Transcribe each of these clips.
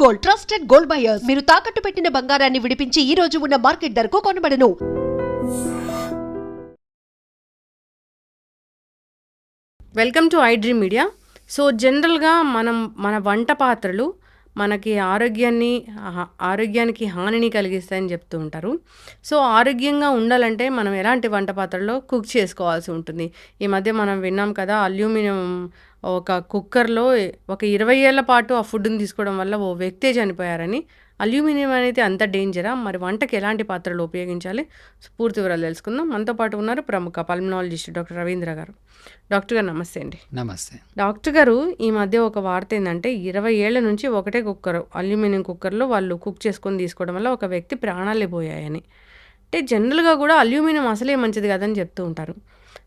Gold, trusted gold buyers. మీరు తాకట్టు పెట్టిన బంగారాన్ని విడిపించి ఈ రోజు ఉన్న మార్కెట్ ధరకు కొనబడను. Welcome to iDream media. So జనరల్గా మన వంట పాత్రలు మనకి ఆరోగ్యానికి హానిని కలిగిస్తాయని చెప్తూ ఉంటారు. సో ఆరోగ్యంగా ఉండాలంటే మనం ఎలాంటి వంట పాత్రలో కుక్ చేసుకోవాల్సి ఉంటుంది. ఈ మధ్య మనం విన్నాం కదా, అల్యూమినియం ఒక కుక్కర్లో ఒక 20 ఏళ్ల పాటు ఆ ఫుడ్ని తీసుకోవడం వల్ల ఓ వ్యక్తే చనిపోయారని. అల్యూమినియం అనేది అంత డేంజరా? మరి వంటకి ఎలాంటి పాత్రలు ఉపయోగించాలి? పూర్తి వివరాలు తెలుసుకుందాం. మనతో పాటు ఉన్నారు ప్రముఖ పల్మనాలజిస్ట్ డాక్టర్ రవీంద్ర గారు. డాక్టర్ గారు నమస్తే అండి. నమస్తే డాక్టర్ గారు, ఈ మధ్య ఒక వార్త ఏంటంటే 20 ఏళ్ల నుంచి ఒకటే కుక్కర్, అల్యూమినియం కుక్కర్లో వాళ్ళు కుక్ చేసుకొని తీసుకోవడం వల్ల ఒక వ్యక్తి ప్రాణాలే పోయాయని. అంటే జనరల్గా కూడా అల్యూమినియం అసలే మంచిది కాదని చెప్తూ ఉంటారు.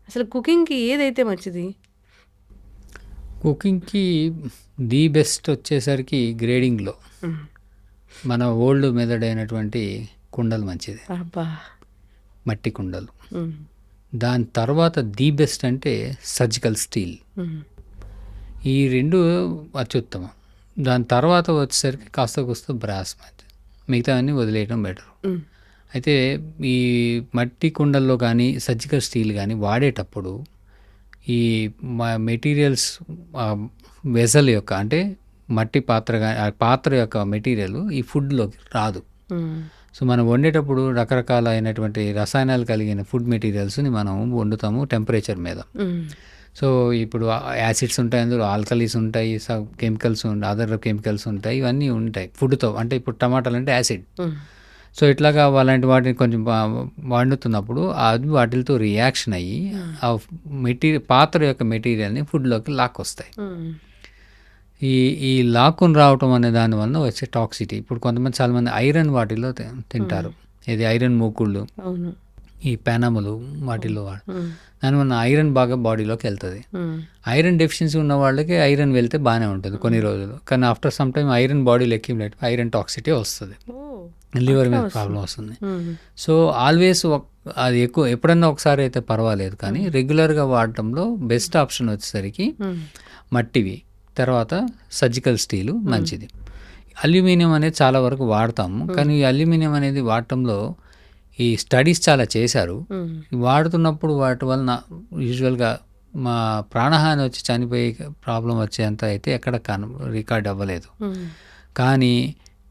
అసలు కుకింగ్కి ఏదైతే మంచిది? కుకింగ్కి ది బెస్ట్ వచ్చేసరికి గ్రేడింగ్లో మన ఓల్డ్ మెథడ్ అయినటువంటి కుండలు మంచిది, అబ్బా, మట్టి కుండలు. దాని తర్వాత ది బెస్ట్ అంటే సర్జికల్ స్టీల్. ఈ రెండు అత్యుత్తమం. దాని తర్వాత వచ్చేసరికి కాస్త బ్రాస్ మిగతావన్నీ వదిలేయడం బెటర్. అయితే ఈ మట్టి కుండల్లో కానీ సర్జికల్ స్టీల్ కానీ వాడేటప్పుడు ఈ మెటీరియల్స్ వెసల్ యొక్క అంటే మట్టి పాత్ర కానీ ఆ పాత్ర యొక్క మెటీరియల్ ఈ ఫుడ్లోకి రాదు. సో మనం వండేటప్పుడు రకరకాలైనటువంటి రసాయనాలు కలిగిన ఫుడ్ మెటీరియల్స్ని మనం వండుతాము టెంపరేచర్ మీద. సో ఇప్పుడు యాసిడ్స్ ఉంటాయి, అందులో ఆల్కలీస్ ఉంటాయి, కెమికల్స్ అదర్ కెమికల్స్ ఉంటాయి, ఇవన్నీ ఉంటాయి ఫుడ్తో. అంటే ఇప్పుడు టమాటాలు అంటే యాసిడ్. సో ఇట్లాగా అలాంటి వాటిని కొంచెం వండుతున్నప్పుడు అది వాటితో రియాక్షన్ అయ్యి ఆ పాత్ర యొక్క మెటీరియల్ని ఫుడ్లోకి లాక్కొస్తాయి. ఈ లాక్కుని రావటం అనే దానివల్ల వచ్చే టాక్సిటీ. ఇప్పుడు కొంతమంది చాలామంది ఐరన్ వాటిలో తింటారు, ఇది ఐరన్ మూకుళ్ళు, ఈ పెనములు వాటిల్లో దానివల్ల ఐరన్ బాగా బాడీలోకి వెళ్తుంది. ఐరన్ డెఫిషియన్సీ ఉన్న వాళ్ళకి ఐరన్ వెళ్తే బాగానే ఉంటుంది కొన్ని రోజులు, కానీ ఆఫ్టర్ సమ్ టైమ్ ఐరన్ బాడీలో ఎక్కిమలేట్ ఐరన్ టాక్సిటీ వస్తుంది, లివర్ మీద ప్రాబ్లం వస్తుంది. సో ఆల్వేస్ అది ఎప్పుడన్నా ఒకసారి అయితే పర్వాలేదు, కానీ రెగ్యులర్గా వాడటంలో బెస్ట్ ఆప్షన్ వచ్చేసరికి మట్టివి, తర్వాత సర్జికల్ స్టీలు మంచిది. అల్యూమినియం అనేది చాలా వరకు వాడతాము, కానీ ఈ అల్యూమినియం అనేది వాడటంలో ఈ స్టడీస్ చాలా చేశారు. వాడుతున్నప్పుడు వాటి వలన యూజువల్గా మా ప్రాణహాని వచ్చి చనిపోయే ప్రాబ్లం వచ్చేంత అయితే ఎక్కడ రికార్డ్ అవ్వలేదు. కానీ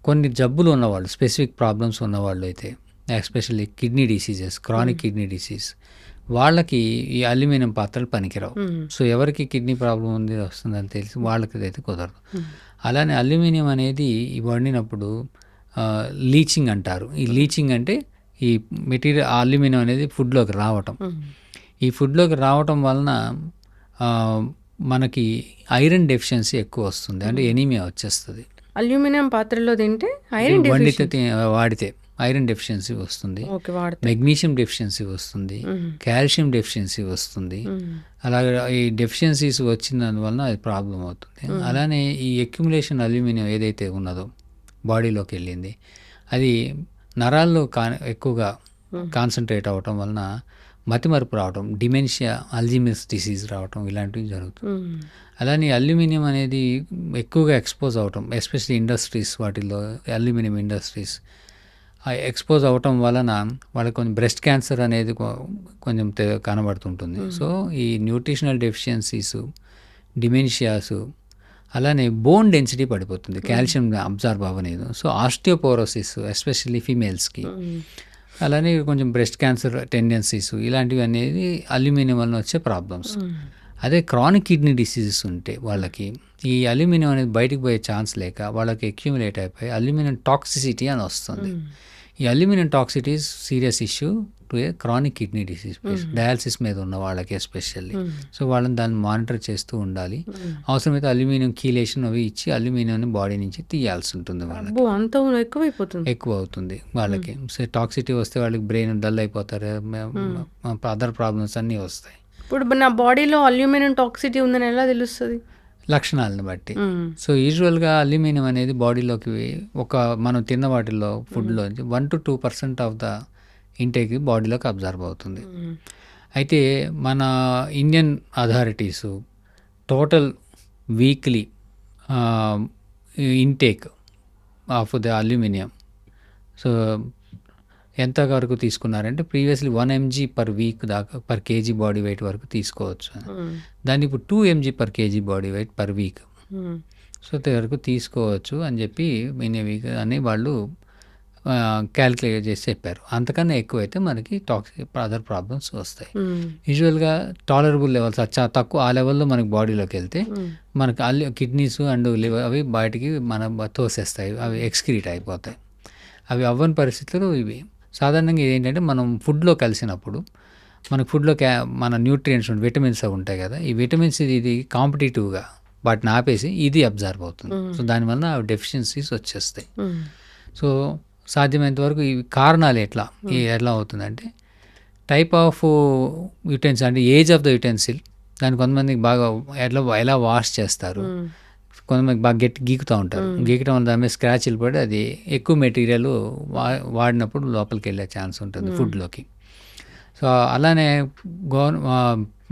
కొన్ని జబ్బులు ఉన్నవాళ్ళు, స్పెసిఫిక్ ప్రాబ్లమ్స్ ఉన్నవాళ్ళు అయితే, especially kidney diseases, chronic kidney disease, వాళ్ళకి ఈ అల్యూమినియం పాత్రలు పనికిరావు. సో ఎవరికి కిడ్నీ ప్రాబ్లం ఉంది వస్తుందని తెలిసి వాళ్ళకి అయితే కుదరదు. అలానే అల్యూమినియం అనేది వండినప్పుడు లీచింగ్ అంటారు. ఈ లీచింగ్ అంటే ఈ మెటీరియల్ అల్యూమినియం అనేది ఫుడ్లోకి రావటం. ఈ ఫుడ్లోకి రావటం వలన మనకి ఐరన్ డెఫిషియన్సీ ఎక్కువ వస్తుంది, అంటే ఎనీమియా వచ్చేస్తుంది. అల్యూమినియం పాత్రలో తింటే వాడితే ఐరన్ డెఫిషియన్సీ వస్తుంది, మెగ్నీషియం డెఫిషియన్సీ వస్తుంది, కాల్షియం డెఫిషియన్సీ వస్తుంది. అలాగే ఈ డెఫిషియన్సీస్ వచ్చిన దానివల్ల అది ప్రాబ్లం అవుతుంది. అలానే ఈ అక్యుములేషన్ అల్యూమినియం ఏదైతే ఉన్నదో బాడీలోకి వెళ్ళింది, అది నరాల్లో ఎక్కువగా కాన్సన్ట్రేట్ అవ్వటం వలన మతిమరుపు రావటం, డిమెన్షియా, అల్జీమర్స్ డిసీజ్ రావటం, ఇలాంటివి జరుగుతుంది. అలానే అల్యూమినియం అనేది ఎక్కువగా ఎక్స్పోజ్ అవటం, ఎస్పెషల్లీ ఇండస్ట్రీస్, వాటిల్లో అల్యూమినియం ఇండస్ట్రీస్ ఎక్స్పోజ్ అవటం వలన వాళ్ళకి కొంచెం బ్రెస్ట్ క్యాన్సర్ అనేది కొంచెం కనబడుతుంటుంది. సో ఈ న్యూట్రిషనల్ డెఫిషియన్సీస్, డిమెన్షియాస్, అలానే బోన్ డెన్సిటీ పడిపోతుంది, కాల్షియం అబ్జార్బ్ అవ్వలేదు. సో ఆస్టియోపోరోసిస్ ఎస్పెషల్లీ ఫీమేల్స్కి, అలానే కొంచెం బ్రెస్ట్ క్యాన్సర్ టెండెన్సీస్, ఇలాంటివి అనేది అల్యూమినియం వలన వచ్చే ప్రాబ్లమ్స్. అదే క్రానిక్ కిడ్నీ డిసీజెస్ ఉంటే వాళ్ళకి ఈ అల్యూమినియం అనేది బయటకు పోయే ఛాన్స్ లేక వాళ్ళకి అక్యూములేట్ అయిపోయి అల్యూమినియం టాక్సిసిటీ అని వస్తుంది. ఈ aluminium toxicity serious issue to A chronic kidney disease, dialysis మీద ఉన్న వాళ్ళకి ఎస్పెషల్లీ. సో వాళ్ళని దాన్ని మానిటర్ చేస్తూ ఉండాలి. అవసరమైతే అల్యూమినియం కీలేషన్ అవి ఇచ్చి అల్యూమినియం బాడీ నుంచి తీయాల్సి ఉంటుంది. వాళ్ళకి ఎక్కువ అవుతుంది వాళ్ళకి. సో టాక్సిటీ వస్తే వాళ్ళకి బ్రెయిన్ డల్ అయిపోతారు, అదర్ ప్రాబ్లమ్స్ అన్నీ వస్తాయి. ఇప్పుడు నా బాడీలో అల్యూమినియం టాక్సిటీ ఉందని ఎలా తెలుస్తుంది? లక్షణాలను బట్టి. సో యూజువల్గా అల్యూమినియం అనేది బాడీలోకి మనం తిన్న వాటిల్లో ఫుడ్లో 1 to 2% ఆఫ్ ద ఇంటేక్ బాడీలోకి అబ్జర్వ్ అవుతుంది. అయితే మన Indian authorities total weekly intake of the aluminium. So ఎంత వరకు తీసుకున్నారంటే ప్రీవియస్లీ 1 mg పర్ వీక్ దాకా పర్ కేజీ బాడీ వెయిట్ వరకు తీసుకోవచ్చు. దాన్ని ఇప్పుడు 2 mg per KG body weight per week. So వరకు తీసుకోవచ్చు అని చెప్పి ఇన్ వీక్ అని వాళ్ళు క్యాలిక్యులేట్ చేసి చెప్పారు. అంతకన్నా ఎక్కువైతే మనకి టాక్సిక్ అదర్ ప్రాబ్లమ్స్ వస్తాయి. యూజువల్గా టాలరబుల్ లెవెల్స్ చాలా తక్కువ ఆ లెవెల్లో మనకి బాడీలోకి వెళ్తే మనకి కిడ్నీస్ అండ్ లివర్ అవి బయటికి తోసేస్తాయి, అవి ఎక్స్క్రీట్ అయిపోతాయి. అవి అవ్వని పరిస్థితులు ఇవి. సాధారణంగా ఏంటంటే మనం ఫుడ్లో కలిసినప్పుడు మనకు ఫుడ్లో మన న్యూట్రియంట్స్ విటమిన్స్ అవి ఉంటాయి కదా, ఈ విటమిన్స్ ఇది కాంపిటేటివ్గా వాటిని ఆపేసి ఇది అబ్జర్వ్ అవుతుంది. సో దానివల్ల అవి డెఫిషియన్సీస్ వచ్చేస్తాయి. సో సాధ్యమైనంత వరకు ఈ కారణాలు ఎలా అవుతుందంటే టైప్ ఆఫ్ యుటెన్సిల్ అంటే ఏజ్ ఆఫ్ ద యుటెన్సిల్, దాన్ని కొంతమందికి బాగా ఎలా వాష్ చేస్తారు, కొంతమంది బాగా గీకుతూ ఉంటారు. గీకటం వల్ల దాని మీద స్క్రాచ్ వెళ్ళిపోయి అది ఎక్కువ మెటీరియల్ వాడినప్పుడు లోపలికి వెళ్ళే ఛాన్స్ ఉంటుంది ఫుడ్లోకి. సో అలానే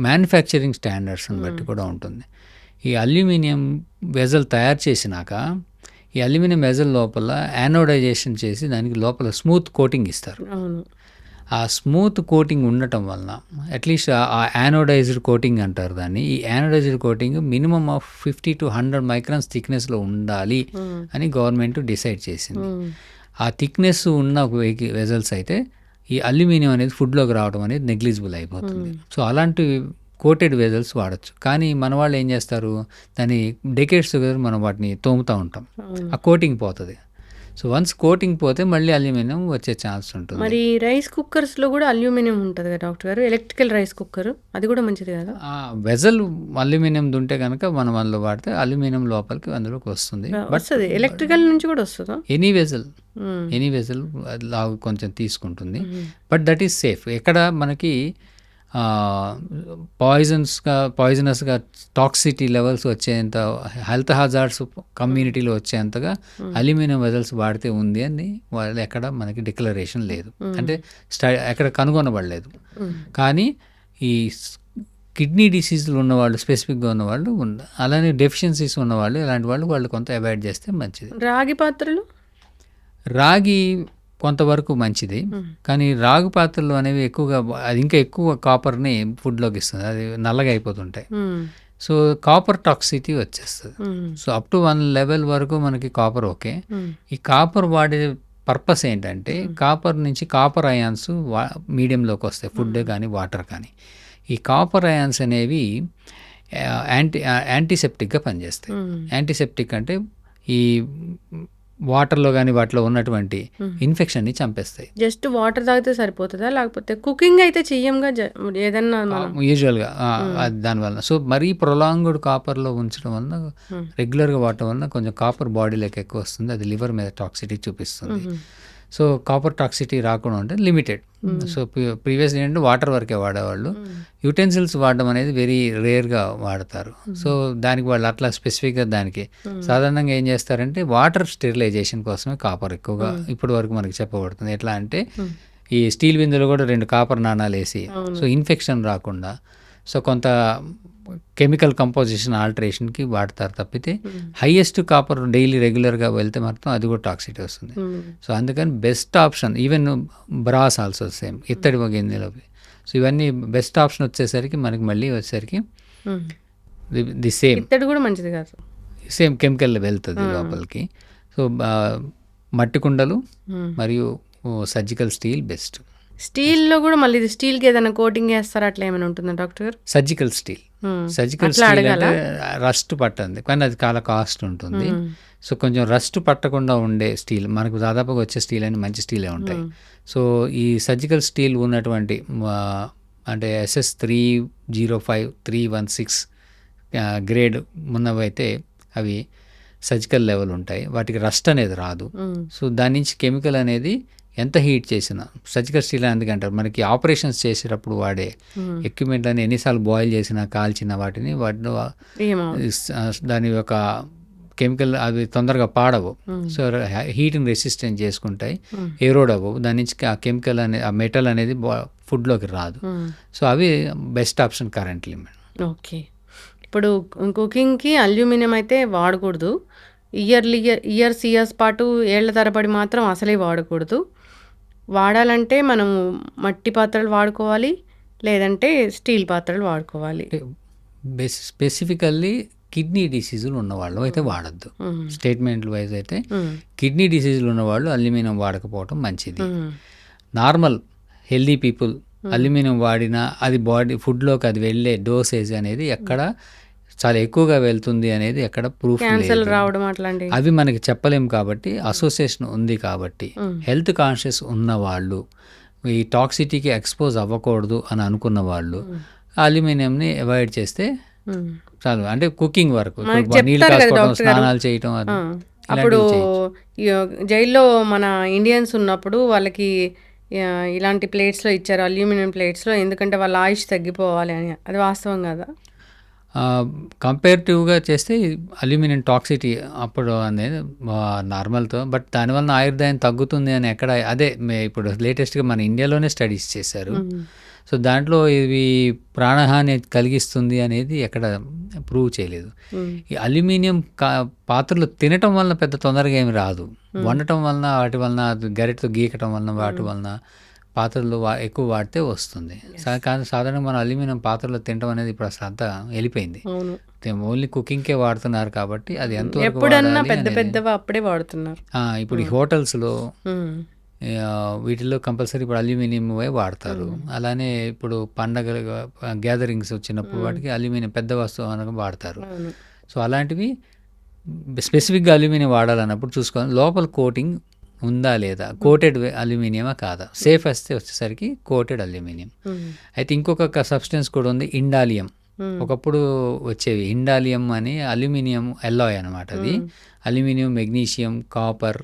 మ్యానుఫ్యాక్చరింగ్ స్టాండర్డ్స్ని బట్టి కూడా ఉంటుంది. ఈ అల్యూమినియం వెజల్ తయారు చేసినాక ఈ అల్యూమినియం వెజల్ లోపల యానోడైజేషన్ చేసి దానికి లోపల స్మూత్ కోటింగ్ ఇస్తారు. ఆ స్మూత్ కోటింగ్ ఉండటం వలన అట్లీస్ట్ ఆ యానోడైజ్డ్ కోటింగ్ అంటారు దాన్ని. ఈ anodized coating minimum of 50 to 100 microns థిక్నెస్లో ఉండాలి అని గవర్నమెంట్ డిసైడ్ చేసింది. ఆ థిక్నెస్ ఉన్న వెజల్స్ అయితే ఈ అల్యూమినియం అనేది ఫుడ్లోకి రావడం అనేది నెగ్లిజిబుల్ అయిపోతుంది. సో అలాంటి కోటెడ్ వెజల్స్ వాడచ్చు. కానీ మన వాళ్ళు ఏం చేస్తారు, దాన్ని డెకేడ్స్ మనం వాటిని తోముతూ ఉంటాం, ఆ కోటింగ్ పోతుంది. సో వన్స్ కోటింగ్ పోతే మళ్ళీ అల్యూమినియం వచ్చే ఛాన్స్ ఉంటుంది. మరి రైస్ కుక్కర్స్లో కూడా అల్యూమినియం ఉంటుంది కదా డాక్టర్ గారు, ఎలక్ట్రికల్ రైస్ కుక్కర్ అది కూడా మంచిది కదా? వెజల్ అల్యూమినియం ఉంటే కనుక మనం అందులో వాడితే అల్యూమినియం లోపలికి అందులోకి వస్తుంది. వస్తుంది, ఎలక్ట్రికల్ నుంచి కూడా వస్తుందా? ఎనీ వెజల్ కొంచెం తీసుకుంటుంది, బట్ దట్ ఈస్ సేఫ్. ఎక్కడ మనకి పాయిజనస్గా టాక్సిటీ లెవెల్స్ వచ్చేంత, హెల్త్ హజార్డ్స్ కమ్యూనిటీలో వచ్చేంతగా అల్యూమినియం వెజల్స్ వాడితే ఉంది అని వాళ్ళు ఎక్కడ మనకి డిక్లరేషన్ లేదు, అంటే ఎక్కడ కనుగొనబడలేదు. కానీ ఈ కిడ్నీ డిసీజులు ఉన్నవాళ్ళు, స్పెసిఫిక్గా ఉన్నవాళ్ళు అలానే డెఫిషియన్సీస్ ఉన్నవాళ్ళు, ఇలాంటి వాళ్ళు కొంత అవాయిడ్ చేస్తే మంచిది. రాగి పాత్రలు, రాగి కొంతవరకు మంచిది, కానీ రాగి పాత్రలు అనేవి ఎక్కువగా అది ఇంకా ఎక్కువ కాపర్ని ఫుడ్లోకి ఇస్తుంది, అది నల్లగా అయిపోతుంటాయి. సో కాపర్ టాక్సిటీ వచ్చేస్తుంది. సో అప్ టు 1 లెవెల్ వరకు మనకి కాపర్ ఓకే. ఈ కాపర్ వాడే పర్పస్ ఏంటంటే కాపర్ నుంచి కాపర్ అయాన్స్ మీడియంలోకి వస్తాయి, ఫుడ్ కానీ వాటర్ కానీ. ఈ కాపర్ అయాన్స్ అనేవి యాంటీసెప్టిక్గా పనిచేస్తాయి. యాంటీసెప్టిక్ అంటే ఈ వాటర్లో కానీ వాటిలో ఉన్నటువంటి ఇన్ఫెక్షన్ని చంపేస్తాయి. జస్ట్ వాటర్ తాగితే సరిపోతుందా, లేకపోతే కుకింగ్ అయితే చెయ్యంగా ఏదన్నా యూజువల్గా దానివల్ల. సో మరీ ప్రొలాంగ్డ్ కాపర్లో ఉంచడం వల్ల, రెగ్యులర్గా వాడటం వల్ల కొంచెం కాపర్ బాడీలోకి ఎక్కువ వస్తుంది, అది లివర్ మీద టాక్సిటీ చూపిస్తుంది. సో కాపర్ టాక్సిటీ రాకుండా ఉంటే లిమిటెడ్. సో ప్రీవియస్ ఏంటంటే వాటర్ వరకే వాడేవాళ్ళు, యుటెన్సిల్స్ వాడడం అనేది వెరీ రేర్గా వాడతారు. సో దానికి వాళ్ళు అట్లా స్పెసిఫిక్గా దానికి సాధారణంగా ఏం చేస్తారంటే వాటర్ స్టెరిలైజేషన్ కోసమే కాపర్ ఎక్కువగా ఇప్పటి వరకు మనకి చెప్పబడుతుంది. ఎట్లా అంటే ఈ స్టీల్ బిందెలో కూడా 2 కాపర్ నాణాలు వేసి, సో ఇన్ఫెక్షన్ రాకుండా, సో కొంత కెమికల్ కంపోజిషన్ ఆల్టరేషన్కి వాడతారు తప్పితే హైయెస్ట్ కాపర్ డైలీ రెగ్యులర్గా వెళ్తే మాత్రం అది కూడా టాక్సిటీ వస్తుంది. సో అందుకని best option, even brass also same, ఇత్తడి గిన్నెలో. సో ఇవన్నీ బెస్ట్ ఆప్షన్ వచ్చేసరికి మనకి మళ్ళీ వచ్చేసరికి ది సేమ్, ఇత్తడి కూడా మంచిది కాదు, సేమ్ కెమికల్ వెళ్తుంది లోపలికి. సో మట్టి కుండలు మరియు సర్జికల్ స్టీల్ బెస్ట్. స్టీల్లో కూడా మళ్ళీ స్టీల్కి ఏదైనా కోటింగ్ చేస్తారా, అట్లా ఏమైనా ఉంటుందా డాక్టర్? సర్జికల్ స్టీల్ స్టీల్ అంటే రస్ట్ పట్టండి, కానీ అది చాలా కాస్ట్ ఉంటుంది. సో కొంచెం రస్ట్ పట్టకుండా ఉండే స్టీల్ మనకు దాదాపుగా వచ్చే స్టీల్ అని మంచి స్టీలే ఉంటాయి. సో ఈ సర్జికల్ స్టీల్ ఉన్నటువంటి అంటే SS 305, 316 గ్రేడ్ ఉన్నవైతే అవి సర్జికల్ లెవెల్ ఉంటాయి, వాటికి రస్ట్ అనేది రాదు. సో దాని నుంచి కెమికల్ అనేది ఎంత హీట్ చేసినా, సర్జికల్ స్టీల్ ఎందుకంటారు, మనకి ఆపరేషన్స్ చేసేటప్పుడు వాడే ఎక్విప్మెంట్ అని ఎన్నిసార్లు బాయిల్ చేసినా, కాల్చిన వాటిని దాని యొక్క కెమికల్ అవి తొందరగా పాడవు. సో హీట్ని రెసిస్టెంట్ చేసుకుంటాయి, ఎరోడ్ అవ్వవు, దాని నుంచి ఆ కెమికల్ అనేది, ఆ మెటల్ అనేది ఫుడ్లోకి రాదు. సో అవి బెస్ట్ ఆప్షన్ కరెంట్లీ. ఓకే, ఇప్పుడు కుకింగ్కి అల్యూమినియం అయితే వాడకూడదు, ఇయర్స్ పాటు ఏళ్ల తరబడి మాత్రం అసలే వాడకూడదు. వాడాలంటే మనం మట్టి పాత్రలు వాడుకోవాలి, లేదంటే స్టీల్ పాత్రలు వాడుకోవాలి. స్పెసిఫికల్లీ కిడ్నీ డిసీజులు ఉన్నవాళ్ళు అయితే వాడద్దు. స్టేట్మెంట్ వైజ్ అయితే కిడ్నీ డిసీజులు ఉన్నవాళ్ళు అల్యూమినియం వాడకపోవటం మంచిది. నార్మల్ హెల్దీ పీపుల్ అల్యూమినియం వాడినా అది ఫుడ్లోకి అది వెళ్ళే డోసేజ్ అనేది ఎక్కడ చాలా ఎక్కువగా వెళ్తుంది అనేది ఎక్కడ ప్రూఫ్ రావడం అట్లాంటి అవి మనకి చెప్పలేం. కాబట్టి అసోసియేషన్ ఉంది కాబట్టి హెల్త్ కాన్షియస్ ఉన్న వాళ్ళు, ఈ టాక్సిటీకి ఎక్స్పోజ్ అవ్వకూడదు అని అనుకున్న వాళ్ళు అల్యూమినియంని అవాయిడ్ చేస్తే చాలు. అంటే కుకింగ్ వరకు నీళ్ళు కాసుకోవడం, స్నానాలు చేయటం, అప్పుడు జైల్లో మన ఇండియన్స్ ఉన్నప్పుడు వాళ్ళకి ఇలాంటి ప్లేట్స్లో ఇచ్చారు, అల్యూమినియం ప్లేట్స్లో, ఎందుకంటే వాళ్ళ ఆయుష్ తగ్గిపోవాలి అని. అది వాస్తవం కదా? కంపేరిటివ్గా చేస్తే అల్యూమినియం టాక్సిటీ అప్పుడు అనేది నార్మల్తో, బట్ దానివల్ల ఆయుర్దాయం తగ్గుతుంది అని ఎక్కడ అదే ఇప్పుడు లేటెస్ట్గా మన ఇండియాలోనే స్టడీస్ చేశారు. సో దాంట్లో ఇవి ప్రాణహాని కలిగిస్తుంది అనేది ఎక్కడ ప్రూవ్ చేయలేదు. ఈ అల్యూమినియం పాత్రలు తినటం వలన పెద్ద తొందరగా ఏమి రాదు, వండటం వలన వాటి వలన గరిటతో గీకటం వలన వాటి వలన పాత్రలు ఎక్కువ వాడితే వస్తుంది. కానీ సాధారణంగా మన అల్యూమినియం పాత్రలు తినడం అనేది ఇప్పుడు అసలు అంతా వెళ్ళిపోయింది. ఓన్లీ కుకింగ్కే వాడుతున్నారు కాబట్టి అది ఎంతవరకు అప్పుడే వాడుతున్నారు. ఇప్పుడు ఈ హోటల్స్లో వీటిల్లో కంపల్సరీ ఇప్పుడు అల్యూమినియం వాడతారు. అలానే ఇప్పుడు పండగ గ్యాదరింగ్స్ వచ్చినప్పుడు వాటికి అల్యూమినియం పెద్ద వస్తువు అనగా వాడతారు. సో అలాంటివి స్పెసిఫిక్గా అల్యూమినియం వాడాలన్నప్పుడు చూసుకోవాలి లోపల కోటింగ్ ఉందా లేదా, కోటెడ్ అల్యూమినియమా కాదా. సేఫ్ వస్తే వచ్చేసరికి కోటెడ్ అల్యూమినియం. అయితే ఇంకొక సబ్స్టెన్స్ కూడా ఉంది, ఇండాలియం. ఒకప్పుడు వచ్చేవి ఇండాలియం అని, అల్యూమినియం ఎల్లాయ్ అనమాట. అది aluminium, magnesium, copper,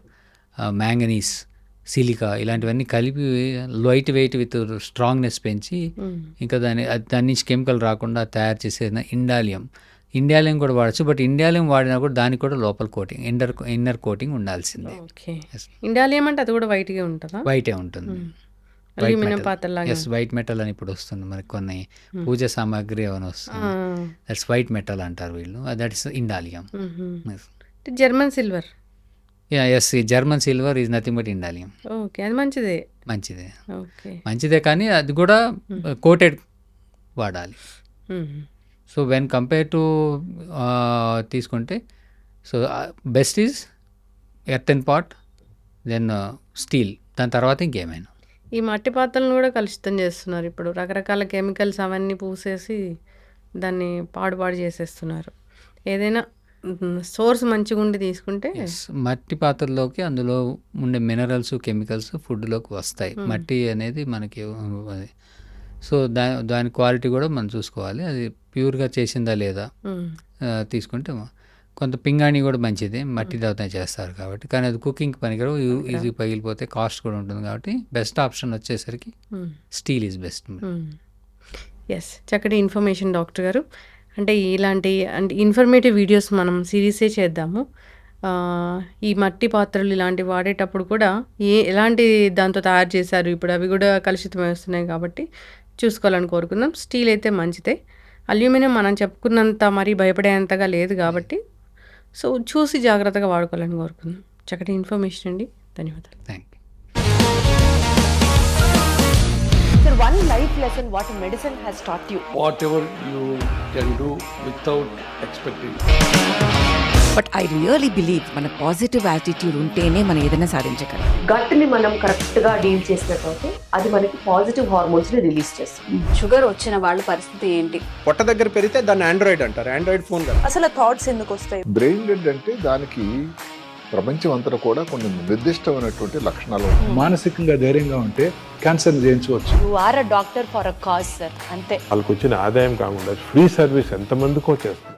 manganese, silica ఇలాంటివన్నీ కలిపి లైట్ వెయిట్ విత్ స్ట్రాంగ్నెస్ పెంచి ఇంకా దాని నుంచి కెమికల్ రాకుండా తయారు చేసేది ఇండాలియం. ఇండాలియం కూడా వాడచ్చు, బట్ ఇండాలియం వాడినా కూడా దానికి కూడా లోపల కోటింగ్, ఇన్నర్ కోటింగ్ ఉండాల్సిందే. ఇండాలియం అంటే అది కూడా వైట్గా ఉంటుందా? వైటే ఉంటుంది. వైట్ మెటల్ అని ఇప్పుడు వస్తుంది మనకి, కొన్ని పూజ సామాగ్రి ఏమైనా వస్తుంది, దట్స్ వైట్ మెటల్ అంటారు వీళ్ళు, that is indalium. German silver, German silver is nothing but indalium. అది మంచిదే కానీ అది కూడా కోటెడ్ వాడాలి. సో వెన్ కంపేర్ టు తీసుకుంటే, so best is earthen pot, then steel, దాని తర్వాత ఇంకేమైనా. ఈ మట్టి పాత్రలను కూడా కలుషితం చేస్తున్నారు ఇప్పుడు, రకరకాల కెమికల్స్ అవన్నీ పూసేసి దాన్ని పాడు చేసేస్తున్నారు. ఏదైనా సోర్స్ మంచిగా ఉండి తీసుకుంటే మట్టి పాత్రలోకి అందులో ఉండే మినరల్స్, కెమికల్స్ ఫుడ్లోకి వస్తాయి. మట్టి అనేది మనకి సో దాని క్వాలిటీ కూడా మనం చూసుకోవాలి, అది ప్యూర్గా చేసిందా లేదా తీసుకుంటే. కొంత పింగాణి కూడా మంచిది, మట్టి దాకా చేస్తారు కాబట్టి, కానీ అది కుకింగ్ పనికిరావు, ఈజీ పగిలిపోతే కాస్ట్ కూడా ఉంటుంది. కాబట్టి బెస్ట్ ఆప్షన్ వచ్చేసరికి స్టీల్ ఈజ్ బెస్ట్. చక్కటి ఇన్ఫర్మేషన్ డాక్టర్ గారు. అంటే ఇలాంటి ఇన్ఫర్మేటివ్ వీడియోస్ మనం సిరీసే చేద్దాము. ఈ మట్టి పాత్రలు ఇలాంటివి వాడేటప్పుడు కూడా ఎలాంటి దాంతో తయారు చేశారు, ఇప్పుడు అవి కూడా కలుషితం వస్తున్నాయి కాబట్టి చూసుకోవాలని కోరుకుందాం. స్టీల్ అయితే మంచిదే, అల్యూమినియం మనం చెప్పుకున్నంత మరీ భయపడేంతగా లేదు కాబట్టి సో చూసి జాగ్రత్తగా వాడుకోవాలని కోరుకుందాం. చక్కటి ఇన్ఫర్మేషన్ అండి, ధన్యవాదాలు. Thank you. Sir, one life lesson what medicine has taught you. Whatever you can do without expecting. But I really believe మన పాజిటివ్ యాటిట్యూడ్ ఉంటేనే మనం ఏదైనా సాధించగలం. గట్ని మనం కరెక్ట్గా డీల్ చేసినట్లయితే అది మనకి పాజిటివ్ హార్మోన్స్ని రిలీజ్ చేస్తుంది. షుగర్ వచ్చిన వాళ్ళ పరిస్థితి ఏంటి? పొట్ట దగ్గర పెరిగితే దాన్ని ఆండ్రాయిడ్ అంటారు, ఆండ్రాయిడ్ ఫోన్ కదా. అసలు థాట్స్ ఎందుకు వస్తాయి? బ్రెయిన్ డెడ్ అంటే దానికి ప్రపంచం అంతా కూడా కొన్ని నిర్దిష్టమైనటువంటి లక్షణాలు. మానసికంగా ధైర్యంగా ఉంటే క్యాన్సర్ జయించవచ్చు. You are a doctor for a cause sir, అంతే. వాళ్ళకి వచ్చిన ఆదాయం కాకుండా ఫ్రీ సర్వీస్ ఎంతమందికో చేస్తారు.